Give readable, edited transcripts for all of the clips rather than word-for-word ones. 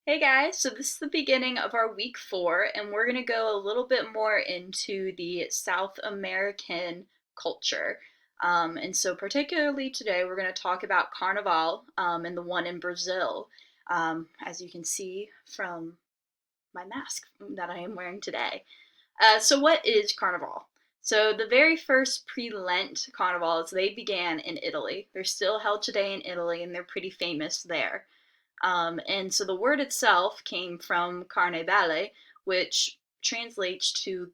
Hey guys, so this is the beginning of our week 4, and we're going to go a little bit more into the South American culture. And so, particularly today, we're going to talk about Carnival and the one in Brazil, as you can see from my mask that I am wearing today. So, what is Carnival? So, the very first pre Lent carnivals, they began in Italy. They're still held today in Italy, and they're pretty famous there. And so the word itself came from carnevale, which translates to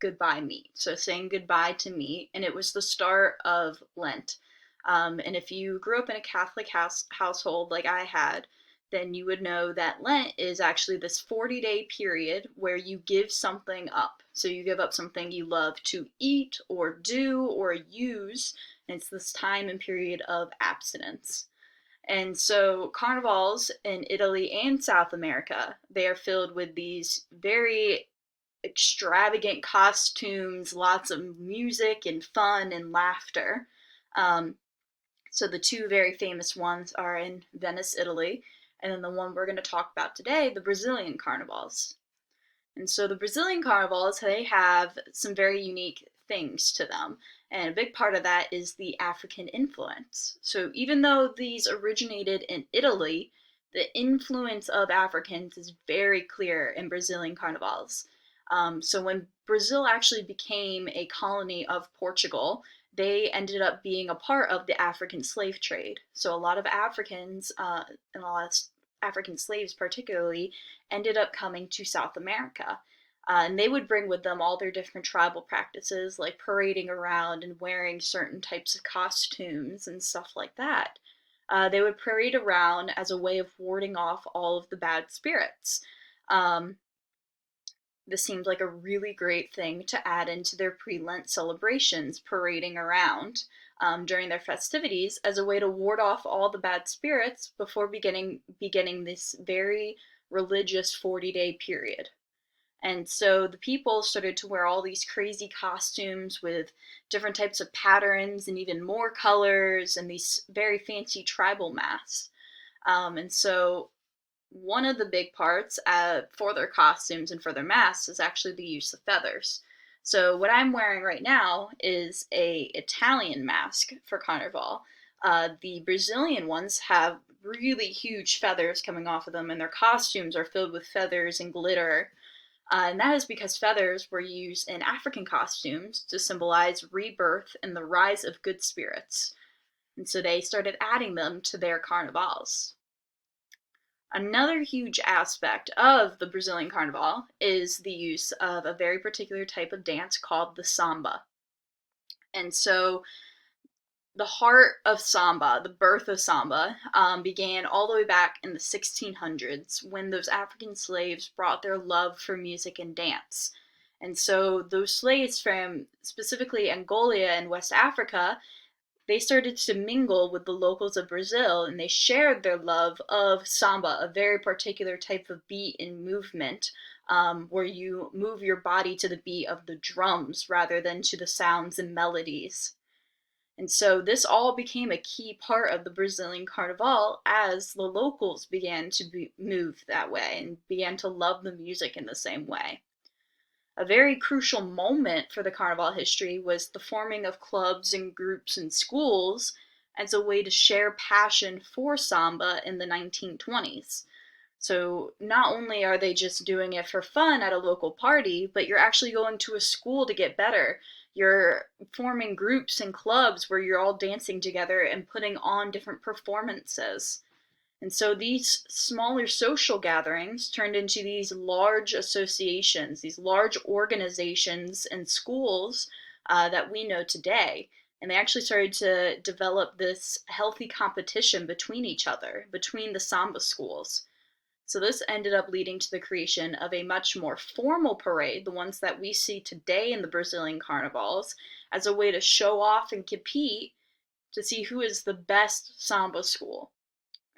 goodbye meat. So saying goodbye to meat, and it was the start of Lent. And if you grew up in a Catholic household like I had, then you would know that Lent is actually this 40-day period where you give something up. So you give up something you love to eat or do or use, and it's this time and period of abstinence. And so carnivals in Italy and South America, they are filled with these very extravagant costumes, lots of music and fun and laughter. Um, so the two very famous ones are in Venice, Italy, and then the one we're going to talk about today, the Brazilian Carnivals. And so the Brazilian carnivals, they have some very unique things to them. And a big part of that is the African influence. So even though these originated in Italy, the influence of Africans is very clear in Brazilian carnivals. So when Brazil actually became a colony of Portugal, they ended up being a part of the African slave trade. So a lot of Africans, and a lot of African slaves particularly, ended up coming to South America. And they would bring with them all their different tribal practices, like parading around and wearing certain types of costumes and stuff like that. They would parade around as a way of warding off all of the bad spirits. Um, this seemed like a really great thing to add into their pre-Lent celebrations, parading around during their festivities as a way to ward off all the bad spirits before beginning this very religious 40-day period. And so the people started to wear all these crazy costumes with different types of patterns and even more colors and these very fancy tribal masks. And so one of the big parts for their costumes and for their masks is actually the use of feathers. So what I'm wearing right now is a Italian mask for Carnival. The Brazilian ones have really huge feathers coming off of them, and their costumes are filled with feathers and glitter. And that is because feathers were used in African costumes to symbolize rebirth and the rise of good spirits. And so they started adding them to their carnivals. Another huge aspect of the Brazilian Carnival is the use of a very particular type of dance called the samba. And so the heart of samba, the birth of samba, began all the way back in the 1600s when those African slaves brought their love for music and dance. And so those slaves from specifically Angola and West Africa, they started to mingle with the locals of Brazil, and they shared their love of samba, a very particular type of beat and movement, where you move your body to the beat of the drums rather than to the sounds and melodies. And so this all became a key part of the Brazilian Carnival as the locals began to move that way and began to love the music in the same way. A very crucial moment for the Carnival history was the forming of clubs and groups and schools as a way to share passion for samba in the 1920s. So not only are they just doing it for fun at a local party, but you're actually going to a school to get better. You're forming groups and clubs where you're all dancing together and putting on different performances. And so these smaller social gatherings turned into these large associations, these large organizations and schools that we know today. And they actually started to develop this healthy competition between each other, between the samba schools. So this ended up leading to the creation of a much more formal parade, the ones that we see today in the Brazilian carnivals, as a way to show off and compete to see who is the best samba school.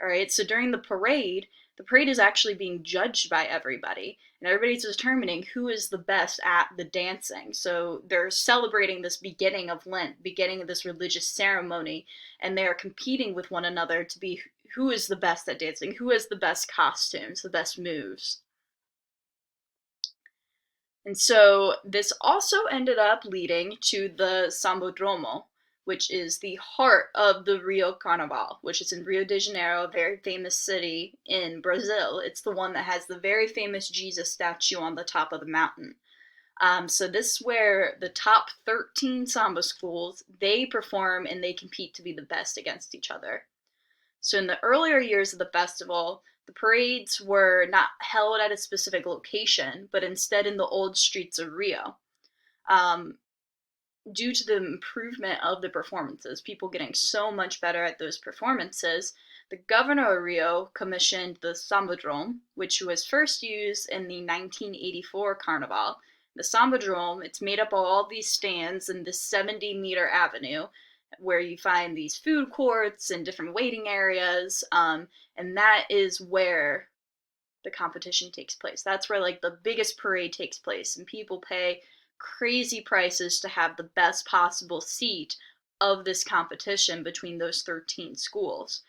All right, so during the parade is actually being judged by everybody, and everybody's determining who is the best at the dancing. So they're celebrating this beginning of Lent, beginning of this religious ceremony, and they are competing with one another to be who is the best at dancing, who has the best costumes, the best moves. And so this also ended up leading to the Samba Dome, which is the heart of the Rio Carnival, which is in Rio de Janeiro, a very famous city in Brazil. It's the one that has the very famous Jesus statue on the top of the mountain. So this is where the top 13 samba schools, they perform and they compete to be the best against each other. So in the earlier years of the festival, the parades were not held at a specific location, but instead in the old streets of Rio. Um, Due to the improvement of the performances, people getting so much better at those performances, the governor of Rio commissioned the Samba Dome, which was first used in the 1984 Carnival. The Samba Dome, it's made up of all these stands in this 70-meter avenue where you find these food courts and different waiting areas, and that is where the competition takes place. That's where like the biggest parade takes place, and people pay crazy prices to have the best possible seat of this competition between those 13 schools.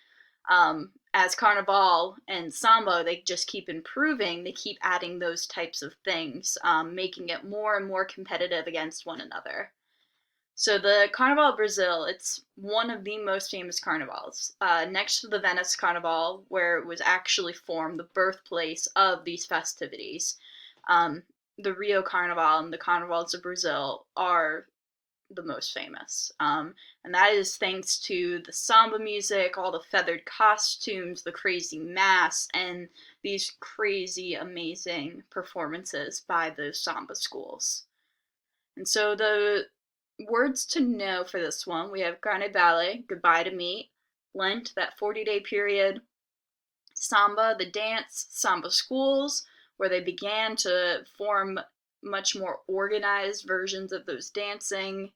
As Carnival and Samba, they just keep improving, they keep adding those types of things, making it more and more competitive against one another. So the Carnival of Brazil, it's one of the most famous carnivals. Next to the Venice Carnival, where it was actually formed, the birthplace of these festivities. The Rio Carnival and the Carnivals of Brazil are the most famous. And that is thanks to the samba music, all the feathered costumes, the crazy masks, and these crazy, amazing performances by those samba schools. And so the words to know for this one, we have Carnevale, goodbye to meat, Lent, that 40-day period, Samba, the dance, Samba schools, where they began to form much more organized versions of those dancing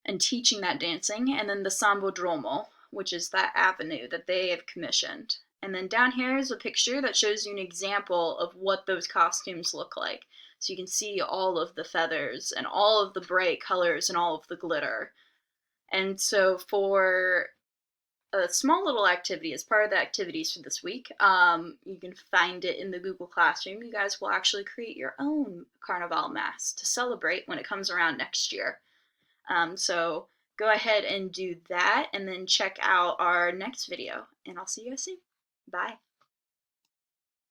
and teaching that dancing, and then the Sambodromo, which is that avenue that they have commissioned. And then down here is a picture that shows you an example of what those costumes look like. So you can see all of the feathers and all of the bright colors and all of the glitter. And so for a small little activity as part of the activities for this week, you can find it in the Google Classroom. You guys will actually create your own Carnival mask to celebrate when it comes around next year. So go ahead and do that, and then check out our next video, and I'll see you guys soon. Bye.